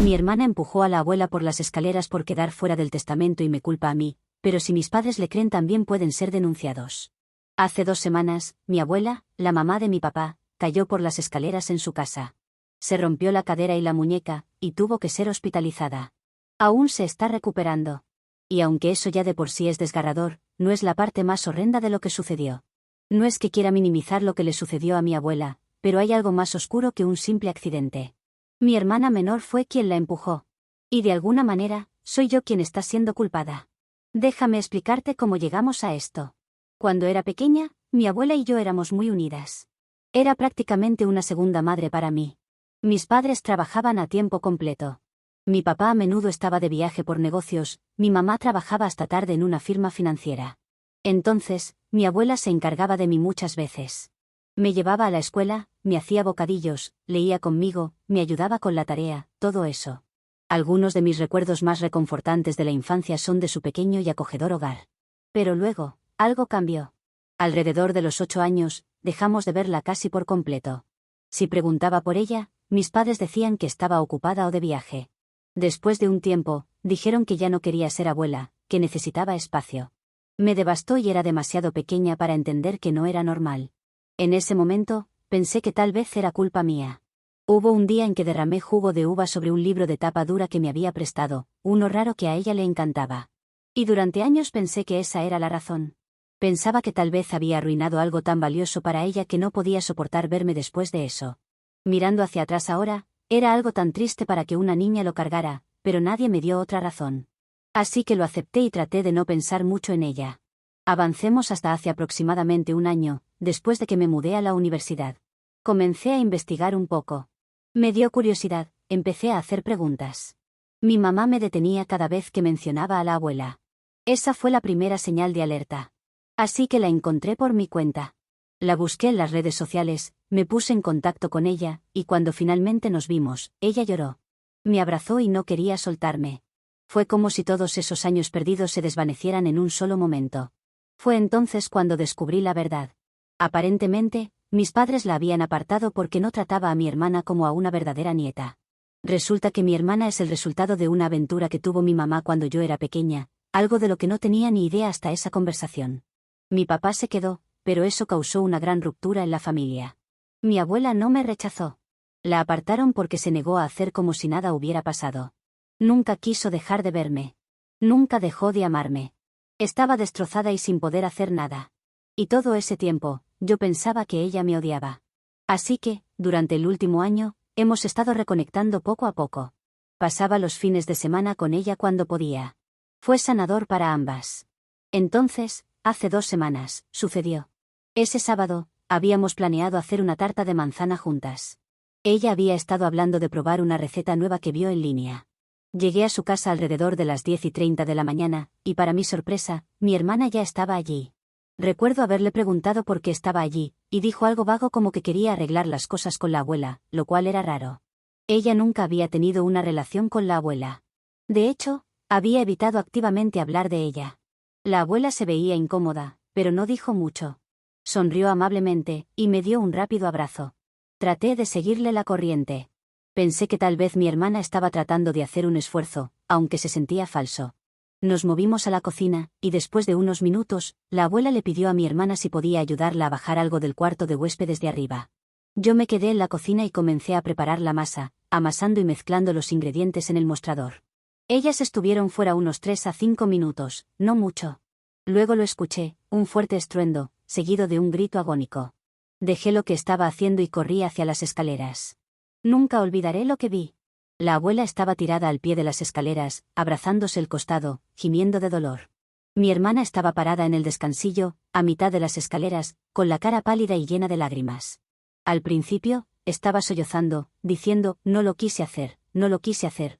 Mi hermana empujó a la abuela por las escaleras por quedar fuera del testamento y me culpa a mí, pero si mis padres le creen también pueden ser denunciados. Hace 2 semanas, mi abuela, la mamá de mi papá, cayó por las escaleras en su casa. Se rompió la cadera y la muñeca, y tuvo que ser hospitalizada. Aún se está recuperando. Y aunque eso ya de por sí es desgarrador, no es la parte más horrenda de lo que sucedió. No es que quiera minimizar lo que le sucedió a mi abuela, pero hay algo más oscuro que un simple accidente. Mi hermana menor fue quien la empujó. Y de alguna manera, soy yo quien está siendo culpada. Déjame explicarte cómo llegamos a esto. Cuando era pequeña, mi abuela y yo éramos muy unidas. Era prácticamente una segunda madre para mí. Mis padres trabajaban a tiempo completo. Mi papá a menudo estaba de viaje por negocios, mi mamá trabajaba hasta tarde en una firma financiera. Entonces, mi abuela se encargaba de mí muchas veces. Me llevaba a la escuela, me hacía bocadillos, leía conmigo, me ayudaba con la tarea, todo eso. Algunos de mis recuerdos más reconfortantes de la infancia son de su pequeño y acogedor hogar. Pero luego, algo cambió. Alrededor de los 8 años, dejamos de verla casi por completo. Si preguntaba por ella, mis padres decían que estaba ocupada o de viaje. Después de un tiempo, dijeron que ya no quería ser abuela, que necesitaba espacio. Me devastó y era demasiado pequeña para entender que no era normal. En ese momento, pensé que tal vez era culpa mía. Hubo un día en que derramé jugo de uva sobre un libro de tapa dura que me había prestado, uno raro que a ella le encantaba. Y durante años pensé que esa era la razón. Pensaba que tal vez había arruinado algo tan valioso para ella que no podía soportar verme después de eso. Mirando hacia atrás ahora, era algo tan triste para que una niña lo cargara, pero nadie me dio otra razón. Así que lo acepté y traté de no pensar mucho en ella. Avancemos hasta hace aproximadamente un año, después de que me mudé a la universidad. Comencé a investigar un poco. Me dio curiosidad, empecé a hacer preguntas. Mi mamá me detenía cada vez que mencionaba a la abuela. Esa fue la primera señal de alerta. Así que la encontré por mi cuenta. La busqué en las redes sociales, me puse en contacto con ella, y cuando finalmente nos vimos, ella lloró. Me abrazó y no quería soltarme. Fue como si todos esos años perdidos se desvanecieran en un solo momento. Fue entonces cuando descubrí la verdad. Aparentemente, mis padres la habían apartado porque no trataba a mi hermana como a una verdadera nieta. Resulta que mi hermana es el resultado de una aventura que tuvo mi mamá cuando yo era pequeña, algo de lo que no tenía ni idea hasta esa conversación. Mi papá se quedó, pero eso causó una gran ruptura en la familia. Mi abuela no me rechazó. La apartaron porque se negó a hacer como si nada hubiera pasado. Nunca quiso dejar de verme. Nunca dejó de amarme. Estaba destrozada y sin poder hacer nada. Y todo ese tiempo, yo pensaba que ella me odiaba. Así que, durante el último año, hemos estado reconectando poco a poco. Pasaba los fines de semana con ella cuando podía. Fue sanador para ambas. Entonces, hace 2 semanas, sucedió. Ese sábado, habíamos planeado hacer una tarta de manzana juntas. Ella había estado hablando de probar una receta nueva que vio en línea. Llegué a su casa alrededor de las 10:30 de la mañana, y para mi sorpresa, mi hermana ya estaba allí. Recuerdo haberle preguntado por qué estaba allí, y dijo algo vago como que quería arreglar las cosas con la abuela, lo cual era raro. Ella nunca había tenido una relación con la abuela. De hecho, había evitado activamente hablar de ella. La abuela se veía incómoda, pero no dijo mucho. Sonrió amablemente, y me dio un rápido abrazo. Traté de seguirle la corriente. Pensé que tal vez mi hermana estaba tratando de hacer un esfuerzo, aunque se sentía falso. Nos movimos a la cocina, y después de unos minutos, la abuela le pidió a mi hermana si podía ayudarla a bajar algo del cuarto de huéspedes de arriba. Yo me quedé en la cocina y comencé a preparar la masa, amasando y mezclando los ingredientes en el mostrador. Ellas estuvieron fuera unos 3 a 5 minutos, no mucho. Luego lo escuché, un fuerte estruendo, seguido de un grito agónico. Dejé lo que estaba haciendo y corrí hacia las escaleras. Nunca olvidaré lo que vi. La abuela estaba tirada al pie de las escaleras, abrazándose el costado, gimiendo de dolor. Mi hermana estaba parada en el descansillo, a mitad de las escaleras, con la cara pálida y llena de lágrimas. Al principio, estaba sollozando, diciendo, no lo quise hacer,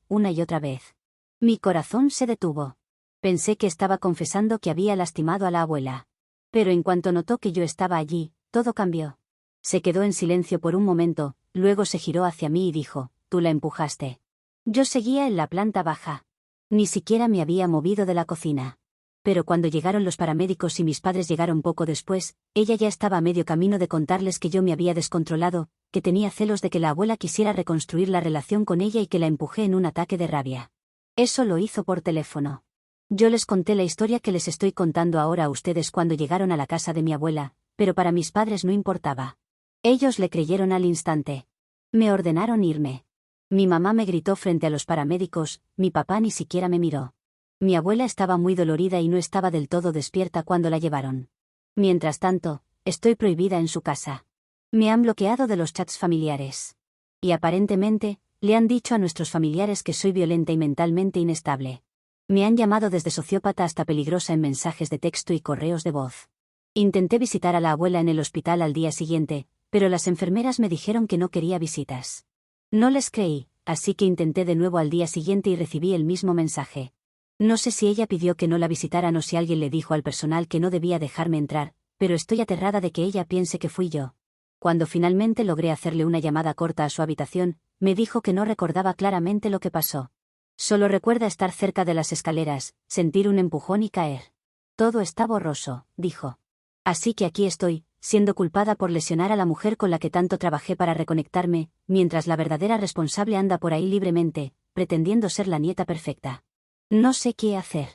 una y otra vez. Mi corazón se detuvo. Pensé que estaba confesando que había lastimado a la abuela. Pero en cuanto notó que yo estaba allí, todo cambió. Se quedó en silencio por un momento, luego se giró hacia mí y dijo, «Tú la empujaste». Yo seguía en la planta baja. Ni siquiera me había movido de la cocina. Pero cuando llegaron los paramédicos y mis padres llegaron poco después, ella ya estaba a medio camino de contarles que yo me había descontrolado, que tenía celos de que la abuela quisiera reconstruir la relación con ella y que la empujé en un ataque de rabia. Eso lo hizo por teléfono. Yo les conté la historia que les estoy contando ahora a ustedes cuando llegaron a la casa de mi abuela, pero para mis padres no importaba. Ellos le creyeron al instante. Me ordenaron irme. Mi mamá me gritó frente a los paramédicos, mi papá ni siquiera me miró. Mi abuela estaba muy dolorida y no estaba del todo despierta cuando la llevaron. Mientras tanto, estoy prohibida en su casa. Me han bloqueado de los chats familiares. Y aparentemente, le han dicho a nuestros familiares que soy violenta y mentalmente inestable. Me han llamado desde sociópata hasta peligrosa en mensajes de texto y correos de voz. Intenté visitar a la abuela en el hospital al día siguiente, pero las enfermeras me dijeron que no quería visitas. No les creí, así que intenté de nuevo al día siguiente y recibí el mismo mensaje. No sé si ella pidió que no la visitaran o si alguien le dijo al personal que no debía dejarme entrar, pero estoy aterrada de que ella piense que fui yo. Cuando finalmente logré hacerle una llamada corta a su habitación, me dijo que no recordaba claramente lo que pasó. Solo recuerda estar cerca de las escaleras, sentir un empujón y caer. Todo está borroso, dijo. Así que aquí estoy, siendo culpada por lesionar a la mujer con la que tanto trabajé para reconectarme, mientras la verdadera responsable anda por ahí libremente, pretendiendo ser la nieta perfecta. No sé qué hacer.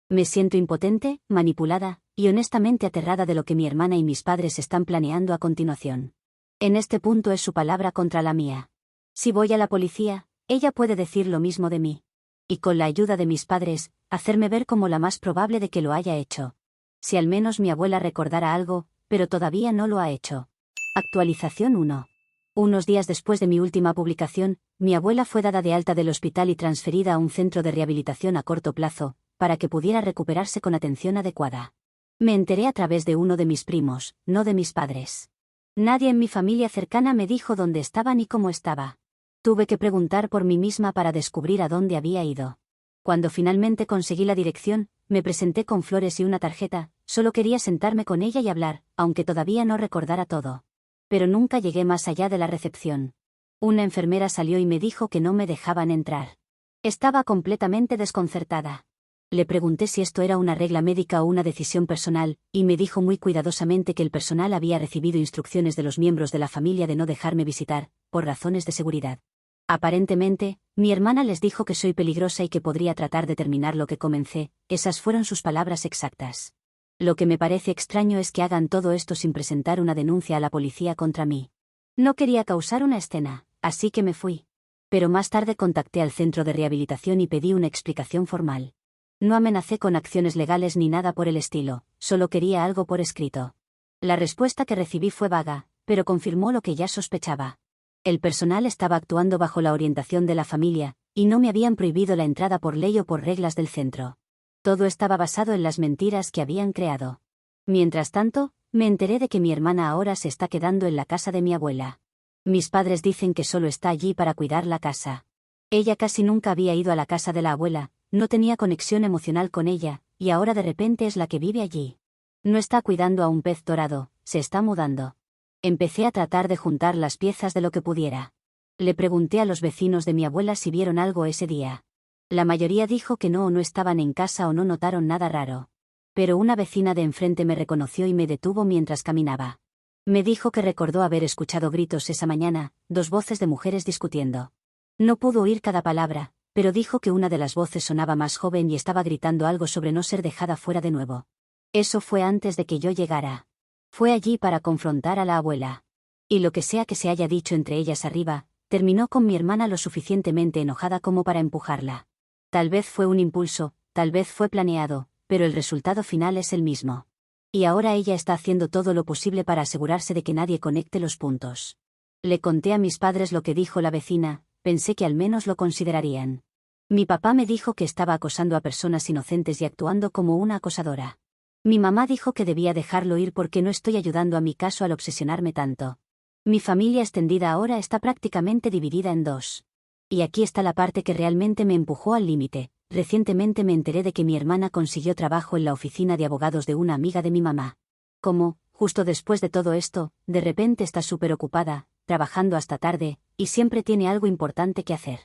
Me siento impotente, manipulada, y honestamente aterrada de lo que mi hermana y mis padres están planeando a continuación. En este punto es su palabra contra la mía. Si voy a la policía, ella puede decir lo mismo de mí. Y con la ayuda de mis padres, hacerme ver como la más probable de que lo haya hecho. Si al menos mi abuela recordara algo, pero todavía no lo ha hecho. Actualización 1. Unos días después de mi última publicación, mi abuela fue dada de alta del hospital y transferida a un centro de rehabilitación a corto plazo, para que pudiera recuperarse con atención adecuada. Me enteré a través de uno de mis primos, no de mis padres. Nadie en mi familia cercana me dijo dónde estaba ni cómo estaba. Tuve que preguntar por mí misma para descubrir a dónde había ido. Cuando finalmente conseguí la dirección, me presenté con flores y una tarjeta, solo quería sentarme con ella y hablar, aunque todavía no recordara todo. Pero nunca llegué más allá de la recepción. Una enfermera salió y me dijo que no me dejaban entrar. Estaba completamente desconcertada. Le pregunté si esto era una regla médica o una decisión personal, y me dijo muy cuidadosamente que el personal había recibido instrucciones de los miembros de la familia de no dejarme visitar, por razones de seguridad. Aparentemente, mi hermana les dijo que soy peligrosa y que podría tratar de terminar lo que comencé, esas fueron sus palabras exactas. Lo que me parece extraño es que hagan todo esto sin presentar una denuncia a la policía contra mí. No quería causar una escena, así que me fui. Pero más tarde contacté al centro de rehabilitación y pedí una explicación formal. No amenacé con acciones legales ni nada por el estilo, solo quería algo por escrito. La respuesta que recibí fue vaga, pero confirmó lo que ya sospechaba. El personal estaba actuando bajo la orientación de la familia, y no me habían prohibido la entrada por ley o por reglas del centro. Todo estaba basado en las mentiras que habían creado. Mientras tanto, me enteré de que mi hermana ahora se está quedando en la casa de mi abuela. Mis padres dicen que solo está allí para cuidar la casa. Ella casi nunca había ido a la casa de la abuela, no tenía conexión emocional con ella, y ahora de repente es la que vive allí. No está cuidando a un pez dorado, se está mudando. Empecé a tratar de juntar las piezas de lo que pudiera. Le pregunté a los vecinos de mi abuela si vieron algo ese día. La mayoría dijo que no o no estaban en casa o no notaron nada raro. Pero una vecina de enfrente me reconoció y me detuvo mientras caminaba. Me dijo que recordó haber escuchado gritos esa mañana, dos voces de mujeres discutiendo. No pudo oír cada palabra, pero dijo que una de las voces sonaba más joven y estaba gritando algo sobre no ser dejada fuera de nuevo. Eso fue antes de que yo llegara. Fue allí para confrontar a la abuela. Y lo que sea que se haya dicho entre ellas arriba, terminó con mi hermana lo suficientemente enojada como para empujarla. Tal vez fue un impulso, tal vez fue planeado, pero el resultado final es el mismo. Y ahora ella está haciendo todo lo posible para asegurarse de que nadie conecte los puntos. Le conté a mis padres lo que dijo la vecina, pensé que al menos lo considerarían. Mi papá me dijo que estaba acosando a personas inocentes y actuando como una acosadora. Mi mamá dijo que debía dejarlo ir porque no estoy ayudando a mi caso al obsesionarme tanto. Mi familia extendida ahora está prácticamente dividida en dos. Y aquí está la parte que realmente me empujó al límite. Recientemente me enteré de que mi hermana consiguió trabajo en la oficina de abogados de una amiga de mi mamá. Como, justo después de todo esto, de repente está súper ocupada, trabajando hasta tarde, y siempre tiene algo importante que hacer.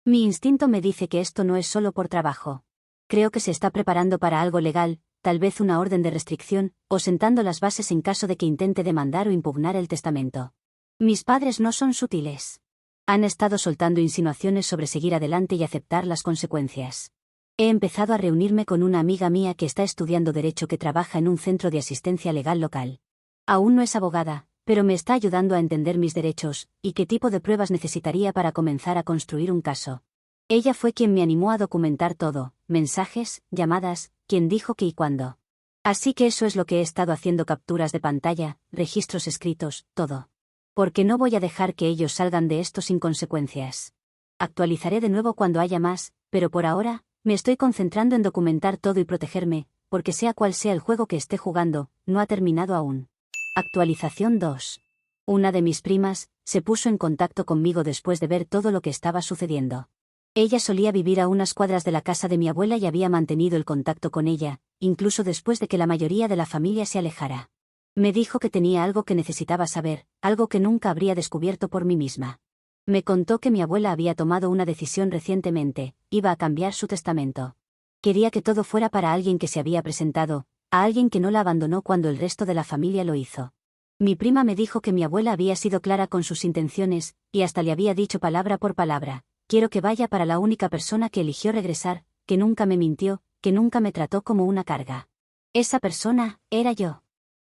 Mi instinto me dice que esto no es solo por trabajo. Creo que se está preparando para algo legal, tal vez una orden de restricción, o sentando las bases en caso de que intente demandar o impugnar el testamento. Mis padres no son sutiles. Han estado soltando insinuaciones sobre seguir adelante y aceptar las consecuencias. He empezado a reunirme con una amiga mía que está estudiando Derecho que trabaja en un centro de asistencia legal local. Aún no es abogada, pero me está ayudando a entender mis derechos, y qué tipo de pruebas necesitaría para comenzar a construir un caso. Ella fue quien me animó a documentar todo, mensajes, llamadas, quién dijo qué y cuándo. Así que eso es lo que he estado haciendo: capturas de pantalla, registros escritos, todo. Porque no voy a dejar que ellos salgan de esto sin consecuencias. Actualizaré de nuevo cuando haya más, pero por ahora, me estoy concentrando en documentar todo y protegerme, porque sea cual sea el juego que esté jugando, no ha terminado aún. Actualización 2. Una de mis primas se puso en contacto conmigo después de ver todo lo que estaba sucediendo. Ella solía vivir a unas cuadras de la casa de mi abuela y había mantenido el contacto con ella, incluso después de que la mayoría de la familia se alejara. Me dijo que tenía algo que necesitaba saber, algo que nunca habría descubierto por mí misma. Me contó que mi abuela había tomado una decisión recientemente: iba a cambiar su testamento. Quería que todo fuera para alguien que se había presentado, a alguien que no la abandonó cuando el resto de la familia lo hizo. Mi prima me dijo que mi abuela había sido clara con sus intenciones, y hasta le había dicho palabra por palabra: quiero que vaya para la única persona que eligió regresar, que nunca me mintió, que nunca me trató como una carga. Esa persona era yo.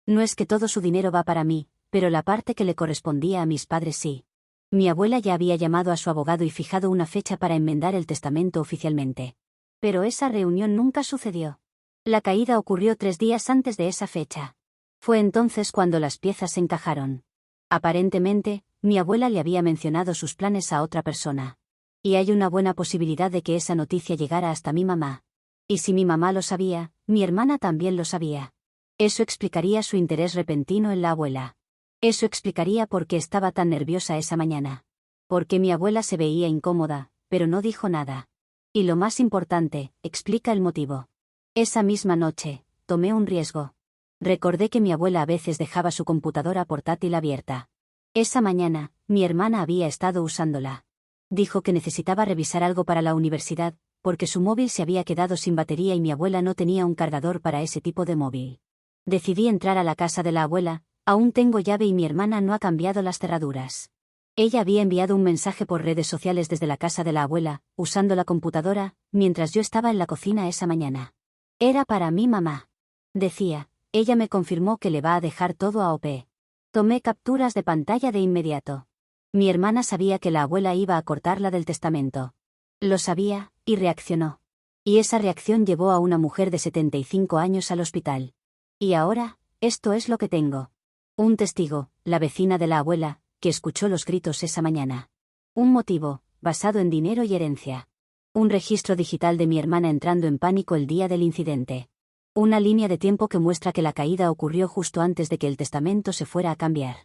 No es que todo su dinero va para mí, pero la parte que le correspondía a mis padres sí. Mi abuela ya había llamado a su abogado y fijado una fecha para enmendar el testamento oficialmente. Pero esa reunión nunca sucedió. La caída ocurrió 3 días antes de esa fecha. Fue entonces cuando las piezas se encajaron. Aparentemente, mi abuela le había mencionado sus planes a otra persona. Y hay una buena posibilidad de que esa noticia llegara hasta mi mamá. Y si mi mamá lo sabía, mi hermana también lo sabía. Eso explicaría su interés repentino en la abuela. Eso explicaría por qué estaba tan nerviosa esa mañana. Porque mi abuela se veía incómoda, pero no dijo nada. Y lo más importante, explica el motivo. Esa misma noche, tomé un riesgo. Recordé que mi abuela a veces dejaba su computadora portátil abierta. Esa mañana, mi hermana había estado usándola. Dijo que necesitaba revisar algo para la universidad, porque su móvil se había quedado sin batería y mi abuela no tenía un cargador para ese tipo de móvil. Decidí entrar a la casa de la abuela. Aún tengo llave y mi hermana no ha cambiado las cerraduras. Ella había enviado un mensaje por redes sociales desde la casa de la abuela, usando la computadora, mientras yo estaba en la cocina esa mañana. Era para mi mamá. Decía: ella me confirmó que le va a dejar todo a OP. Tomé capturas de pantalla de inmediato. Mi hermana sabía que la abuela iba a cortarla del testamento. Lo sabía, y reaccionó. Y esa reacción llevó a una mujer de 75 años al hospital. Y ahora, esto es lo que tengo. Un testigo, la vecina de la abuela, que escuchó los gritos esa mañana. Un motivo, basado en dinero y herencia. Un registro digital de mi hermana entrando en pánico el día del incidente. Una línea de tiempo que muestra que la caída ocurrió justo antes de que el testamento se fuera a cambiar.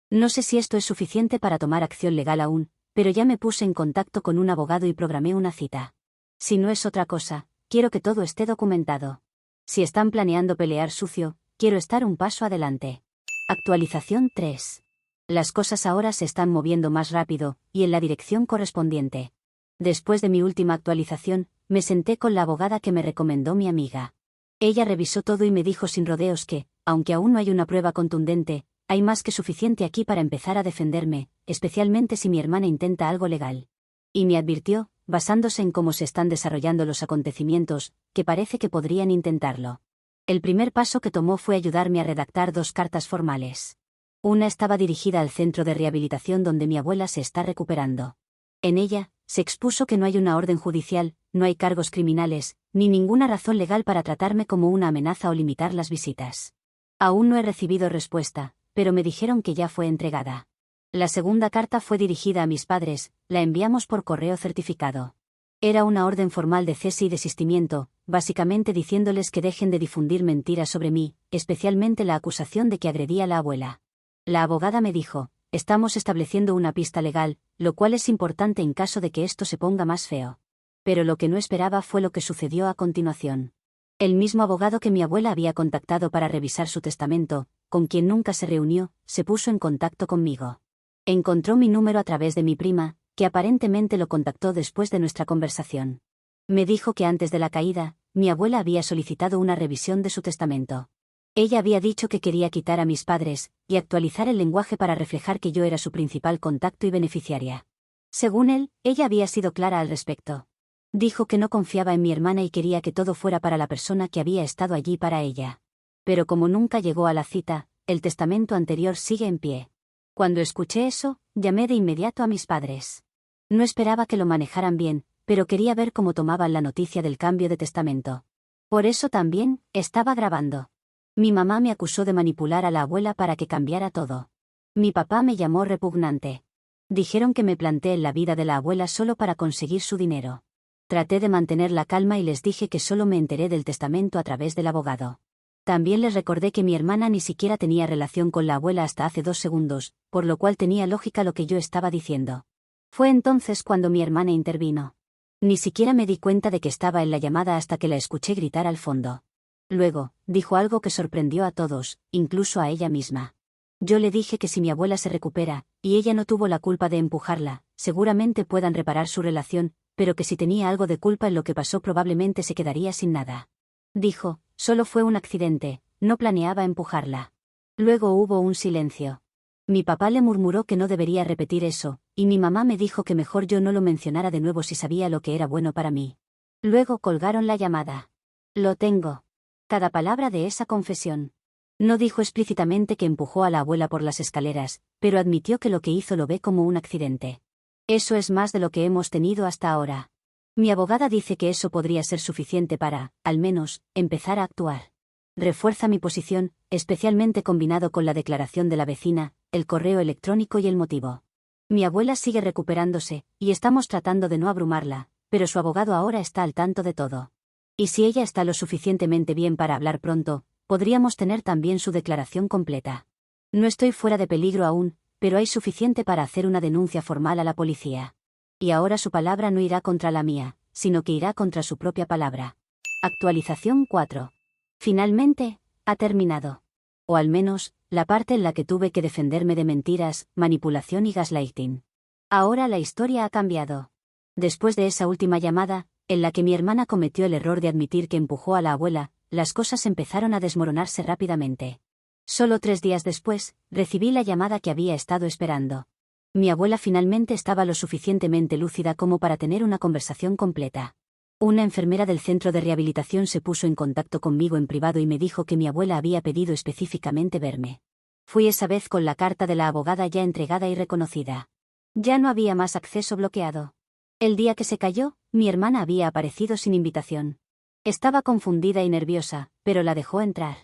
No sé si esto es suficiente para tomar acción legal aún, pero ya me puse en contacto con un abogado y programé una cita. Si no es otra cosa, quiero que todo esté documentado. Si están planeando pelear sucio, quiero estar un paso adelante. Actualización 3. Las cosas ahora se están moviendo más rápido, y en la dirección correspondiente. Después de mi última actualización, me senté con la abogada que me recomendó mi amiga. Ella revisó todo y me dijo sin rodeos que, aunque aún no hay una prueba contundente, hay más que suficiente aquí para empezar a defenderme, especialmente si mi hermana intenta algo legal. Y me advirtió, basándose en cómo se están desarrollando los acontecimientos, que parece que podrían intentarlo. El primer paso que tomó fue ayudarme a redactar 2 cartas formales. Una estaba dirigida al centro de rehabilitación donde mi abuela se está recuperando. En ella, se expuso que no hay una orden judicial, no hay cargos criminales, ni ninguna razón legal para tratarme como una amenaza o limitar las visitas. Aún no he recibido respuesta, pero me dijeron que ya fue entregada. La segunda carta fue dirigida a mis padres, la enviamos por correo certificado. Era una orden formal de cese y desistimiento, básicamente diciéndoles que dejen de difundir mentiras sobre mí, especialmente la acusación de que agredí a la abuela. La abogada me dijo: estamos estableciendo una pista legal, lo cual es importante en caso de que esto se ponga más feo. Pero lo que no esperaba fue lo que sucedió a continuación. El mismo abogado que mi abuela había contactado para revisar su testamento, con quien nunca se reunió, se puso en contacto conmigo. Encontró mi número a través de mi prima, que aparentemente lo contactó después de nuestra conversación. Me dijo que antes de la caída, mi abuela había solicitado una revisión de su testamento. Ella había dicho que quería quitar a mis padres, y actualizar el lenguaje para reflejar que yo era su principal contacto y beneficiaria. Según él, ella había sido clara al respecto. Dijo que no confiaba en mi hermana y quería que todo fuera para la persona que había estado allí para ella. Pero como nunca llegó a la cita, el testamento anterior sigue en pie. Cuando escuché eso, llamé de inmediato a mis padres. No esperaba que lo manejaran bien, pero quería ver cómo tomaban la noticia del cambio de testamento. Por eso también, estaba grabando. Mi mamá me acusó de manipular a la abuela para que cambiara todo. Mi papá me llamó repugnante. Dijeron que me planté en la vida de la abuela solo para conseguir su dinero. Traté de mantener la calma y les dije que solo me enteré del testamento a través del abogado. También les recordé que mi hermana ni siquiera tenía relación con la abuela hasta hace 2 segundos, por lo cual tenía lógica lo que yo estaba diciendo. Fue entonces cuando mi hermana intervino. Ni siquiera me di cuenta de que estaba en la llamada hasta que la escuché gritar al fondo. Luego, dijo algo que sorprendió a todos, incluso a ella misma. Yo le dije que si mi abuela se recupera, y ella no tuvo la culpa de empujarla, seguramente puedan reparar su relación, pero que si tenía algo de culpa en lo que pasó probablemente se quedaría sin nada. Dijo, solo fue un accidente, no planeaba empujarla. Luego hubo un silencio. Mi papá le murmuró que no debería repetir eso, y mi mamá me dijo que mejor yo no lo mencionara de nuevo si sabía lo que era bueno para mí. Luego colgaron la llamada. Lo tengo. Cada palabra de esa confesión. No dijo explícitamente que empujó a la abuela por las escaleras, pero admitió que lo que hizo lo ve como un accidente. Eso es más de lo que hemos tenido hasta ahora. Mi abogada dice que eso podría ser suficiente para, al menos, empezar a actuar. Refuerza mi posición, especialmente combinado con la declaración de la vecina, el correo electrónico y el motivo. Mi abuela sigue recuperándose, y estamos tratando de no abrumarla, pero su abogado ahora está al tanto de todo. Y si ella está lo suficientemente bien para hablar pronto, podríamos tener también su declaración completa. No estoy fuera de peligro aún, pero hay suficiente para hacer una denuncia formal a la policía. Y ahora su palabra no irá contra la mía, sino que irá contra su propia palabra. Actualización 4. Finalmente, ha terminado. O al menos, la parte en la que tuve que defenderme de mentiras, manipulación y gaslighting. Ahora la historia ha cambiado. Después de esa última llamada, en la que mi hermana cometió el error de admitir que empujó a la abuela, las cosas empezaron a desmoronarse rápidamente. Solo 3 días después, recibí la llamada que había estado esperando. Mi abuela finalmente estaba lo suficientemente lúcida como para tener una conversación completa. Una enfermera del centro de rehabilitación se puso en contacto conmigo en privado y me dijo que mi abuela había pedido específicamente verme. Fui esa vez con la carta de la abogada ya entregada y reconocida. Ya no había más acceso bloqueado. El día que se cayó, mi hermana había aparecido sin invitación. Estaba confundida y nerviosa, pero la dejó entrar.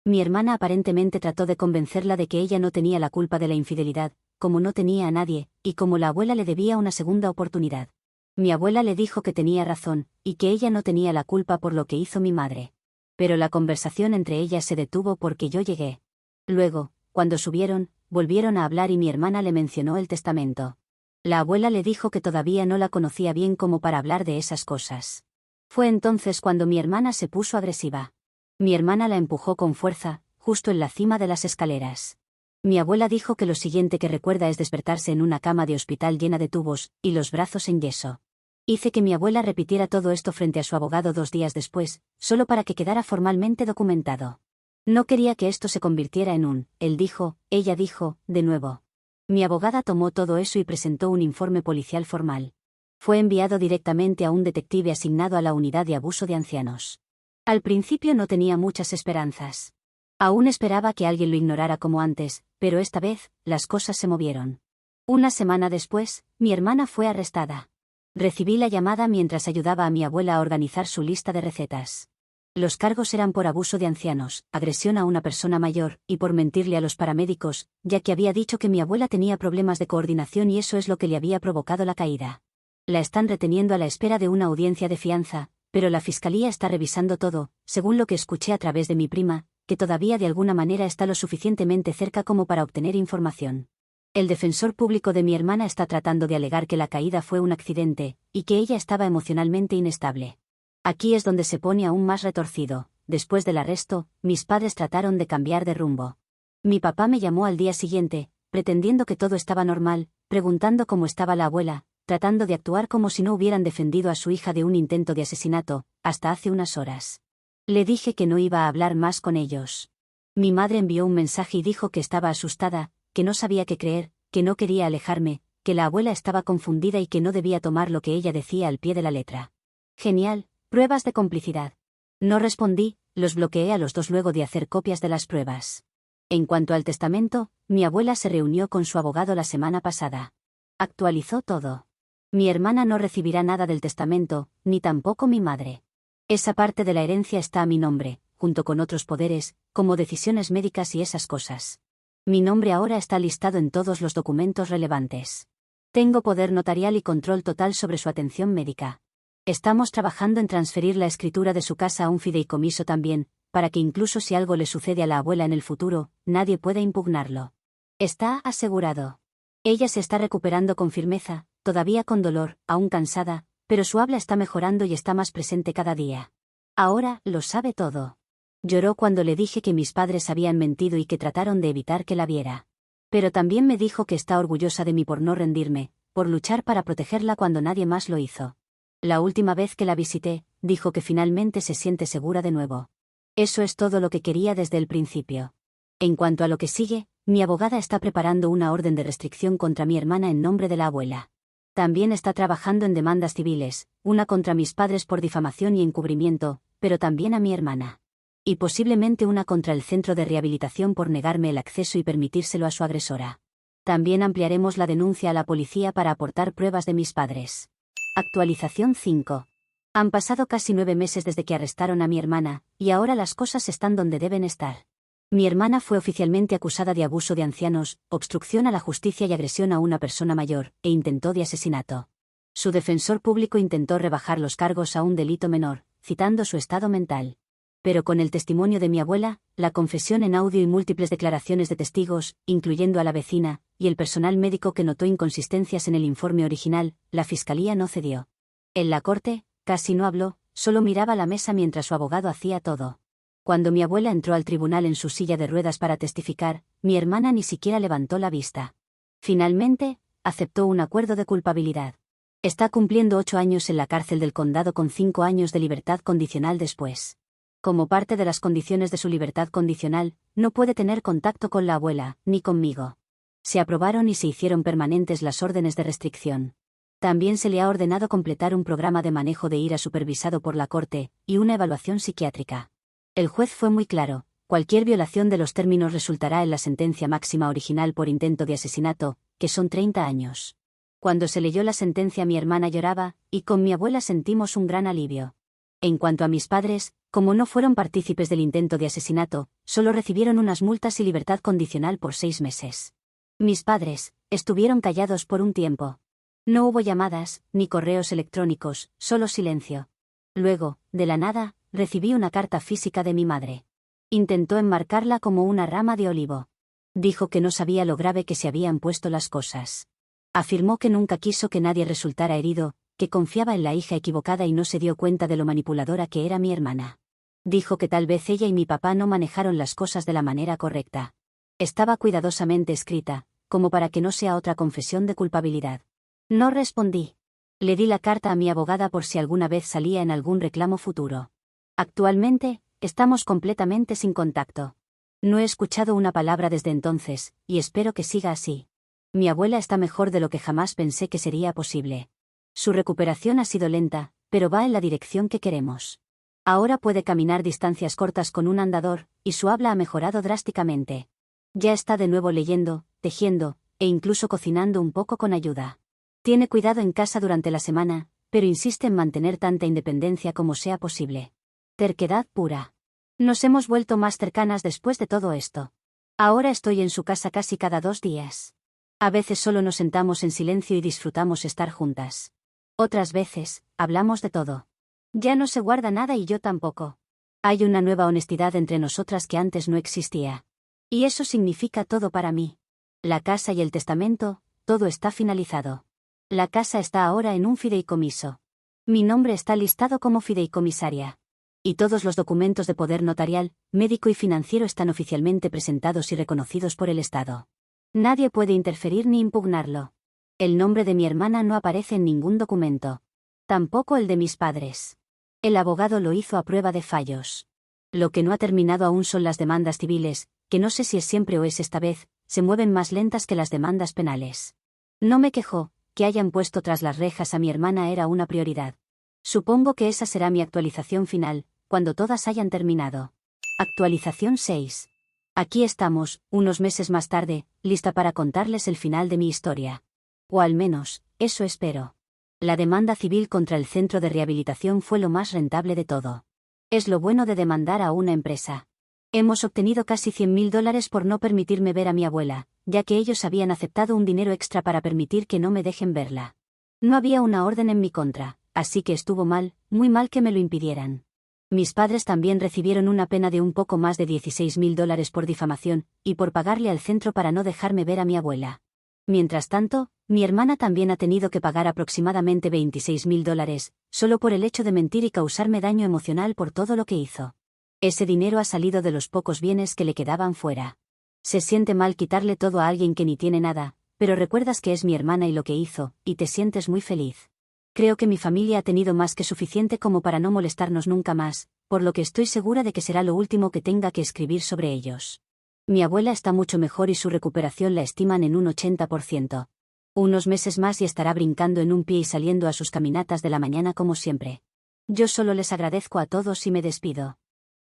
Mi hermana aparentemente trató de convencerla de que ella no tenía la culpa de la infidelidad, como no tenía a nadie, y como la abuela le debía una segunda oportunidad. Mi abuela le dijo que tenía razón, y que ella no tenía la culpa por lo que hizo mi madre. Pero la conversación entre ellas se detuvo porque yo llegué. Luego, cuando subieron, volvieron a hablar y mi hermana le mencionó el testamento. La abuela le dijo que todavía no la conocía bien como para hablar de esas cosas. Fue entonces cuando mi hermana se puso agresiva. Mi hermana la empujó con fuerza, justo en la cima de las escaleras. Mi abuela dijo que lo siguiente que recuerda es despertarse en una cama de hospital llena de tubos, y los brazos en yeso. Hice que mi abuela repitiera todo esto frente a su abogado 2 días después, solo para que quedara formalmente documentado. No quería que esto se convirtiera en un, ella dijo, de nuevo. Mi abogada tomó todo eso y presentó un informe policial formal. Fue enviado directamente a un detective asignado a la unidad de abuso de ancianos. Al principio no tenía muchas esperanzas. Aún esperaba que alguien lo ignorara como antes, pero esta vez, las cosas se movieron. Una semana después, mi hermana fue arrestada. Recibí la llamada mientras ayudaba a mi abuela a organizar su lista de recetas. Los cargos eran por abuso de ancianos, agresión a una persona mayor, y por mentirle a los paramédicos, ya que había dicho que mi abuela tenía problemas de coordinación y eso es lo que le había provocado la caída. La están reteniendo a la espera de una audiencia de fianza, pero la fiscalía está revisando todo, según lo que escuché a través de mi prima, que todavía de alguna manera está lo suficientemente cerca como para obtener información. El defensor público de mi hermana está tratando de alegar que la caída fue un accidente, y que ella estaba emocionalmente inestable. Aquí es donde se pone aún más retorcido. Después del arresto, mis padres trataron de cambiar de rumbo. Mi papá me llamó al día siguiente, pretendiendo que todo estaba normal, preguntando cómo estaba la abuela, tratando de actuar como si no hubieran defendido a su hija de un intento de asesinato, hasta hace unas horas. Le dije que no iba a hablar más con ellos. Mi madre envió un mensaje y dijo que estaba asustada, que no sabía qué creer, que no quería alejarme, que la abuela estaba confundida y que no debía tomar lo que ella decía al pie de la letra. Genial, pruebas de complicidad. No respondí, los bloqueé a los dos luego de hacer copias de las pruebas. En cuanto al testamento, mi abuela se reunió con su abogado la semana pasada. Actualizó todo. Mi hermana no recibirá nada del testamento, ni tampoco mi madre. Esa parte de la herencia está a mi nombre, junto con otros poderes, como decisiones médicas y esas cosas. Mi nombre ahora está listado en todos los documentos relevantes. Tengo poder notarial y control total sobre su atención médica. Estamos trabajando en transferir la escritura de su casa a un fideicomiso también, para que incluso si algo le sucede a la abuela en el futuro, nadie pueda impugnarlo. Está asegurado. Ella se está recuperando con firmeza, todavía con dolor, aún cansada, pero su habla está mejorando y está más presente cada día. Ahora lo sabe todo. Lloró cuando le dije que mis padres habían mentido y que trataron de evitar que la viera. Pero también me dijo que está orgullosa de mí por no rendirme, por luchar para protegerla cuando nadie más lo hizo. La última vez que la visité, dijo que finalmente se siente segura de nuevo. Eso es todo lo que quería desde el principio. En cuanto a lo que sigue, mi abogada está preparando una orden de restricción contra mi hermana en nombre de la abuela. También está trabajando en demandas civiles, una contra mis padres por difamación y encubrimiento, pero también a mi hermana. Y posiblemente una contra el centro de rehabilitación por negarme el acceso y permitírselo a su agresora. También ampliaremos la denuncia a la policía para aportar pruebas de mis padres. Actualización 5. Han pasado casi 9 meses desde que arrestaron a mi hermana, y ahora las cosas están donde deben estar. Mi hermana fue oficialmente acusada de abuso de ancianos, obstrucción a la justicia y agresión a una persona mayor, e intento de asesinato. Su defensor público intentó rebajar los cargos a un delito menor, citando su estado mental. Pero con el testimonio de mi abuela, la confesión en audio y múltiples declaraciones de testigos, incluyendo a la vecina, y el personal médico que notó inconsistencias en el informe original, la fiscalía no cedió. En la corte, casi no habló, solo miraba la mesa mientras su abogado hacía todo. Cuando mi abuela entró al tribunal en su silla de ruedas para testificar, mi hermana ni siquiera levantó la vista. Finalmente, aceptó un acuerdo de culpabilidad. Está cumpliendo 8 años en la cárcel del condado con 5 años de libertad condicional después. Como parte de las condiciones de su libertad condicional, no puede tener contacto con la abuela, ni conmigo. Se aprobaron y se hicieron permanentes las órdenes de restricción. También se le ha ordenado completar un programa de manejo de ira supervisado por la Corte, y una evaluación psiquiátrica. El juez fue muy claro, cualquier violación de los términos resultará en la sentencia máxima original por intento de asesinato, que son 30 años. Cuando se leyó la sentencia mi hermana lloraba, y con mi abuela sentimos un gran alivio. En cuanto a mis padres, como no fueron partícipes del intento de asesinato, solo recibieron unas multas y libertad condicional por 6 meses. Mis padres estuvieron callados por un tiempo. No hubo llamadas, ni correos electrónicos, solo silencio. Luego, de la nada, recibí una carta física de mi madre. Intentó enmarcarla como una rama de olivo. Dijo que no sabía lo grave que se habían puesto las cosas. Afirmó que nunca quiso que nadie resultara herido, que confiaba en la hija equivocada y no se dio cuenta de lo manipuladora que era mi hermana. Dijo que tal vez ella y mi papá no manejaron las cosas de la manera correcta. Estaba cuidadosamente escrita, como para que no sea otra confesión de culpabilidad. No respondí. Le di la carta a mi abogada por si alguna vez salía en algún reclamo futuro. Actualmente, estamos completamente sin contacto. No he escuchado una palabra desde entonces, y espero que siga así. Mi abuela está mejor de lo que jamás pensé que sería posible. Su recuperación ha sido lenta, pero va en la dirección que queremos. Ahora puede caminar distancias cortas con un andador, y su habla ha mejorado drásticamente. Ya está de nuevo leyendo, tejiendo, e incluso cocinando un poco con ayuda. Tiene cuidado en casa durante la semana, pero insiste en mantener tanta independencia como sea posible. Terquedad pura. Nos hemos vuelto más cercanas después de todo esto. Ahora estoy en su casa casi cada 2 días. A veces solo nos sentamos en silencio y disfrutamos estar juntas. Otras veces, hablamos de todo. Ya no se guarda nada y yo tampoco. Hay una nueva honestidad entre nosotras que antes no existía. Y eso significa todo para mí. La casa y el testamento, todo está finalizado. La casa está ahora en un fideicomiso. Mi nombre está listado como fideicomisaria. Y todos los documentos de poder notarial, médico y financiero están oficialmente presentados y reconocidos por el Estado. Nadie puede interferir ni impugnarlo. El nombre de mi hermana no aparece en ningún documento. Tampoco el de mis padres. El abogado lo hizo a prueba de fallos. Lo que no ha terminado aún son las demandas civiles, que no sé si es siempre o es esta vez, se mueven más lentas que las demandas penales. No me quejo, que hayan puesto tras las rejas a mi hermana era una prioridad. Supongo que esa será mi actualización final, cuando todas hayan terminado. Actualización 6. Aquí estamos, unos meses más tarde, lista para contarles el final de mi historia. O al menos, eso espero. La demanda civil contra el centro de rehabilitación fue lo más rentable de todo. Es lo bueno de demandar a una empresa. Hemos obtenido casi $100.000 por no permitirme ver a mi abuela, ya que ellos habían aceptado un dinero extra para permitir que no me dejen verla. No había una orden en mi contra, así que estuvo mal, muy mal que me lo impidieran. Mis padres también recibieron una pena de un poco más de $16.000 por difamación, y por pagarle al centro para no dejarme ver a mi abuela. Mientras tanto, mi hermana también ha tenido que pagar aproximadamente $26.000, solo por el hecho de mentir y causarme daño emocional por todo lo que hizo. Ese dinero ha salido de los pocos bienes que le quedaban fuera. Se siente mal quitarle todo a alguien que ni tiene nada, pero recuerdas que es mi hermana y lo que hizo, y te sientes muy feliz. Creo que mi familia ha tenido más que suficiente como para no molestarnos nunca más, por lo que estoy segura de que será lo último que tenga que escribir sobre ellos. Mi abuela está mucho mejor y su recuperación la estiman en un 80%. Unos meses más y estará brincando en un pie y saliendo a sus caminatas de la mañana como siempre. Yo solo les agradezco a todos y me despido.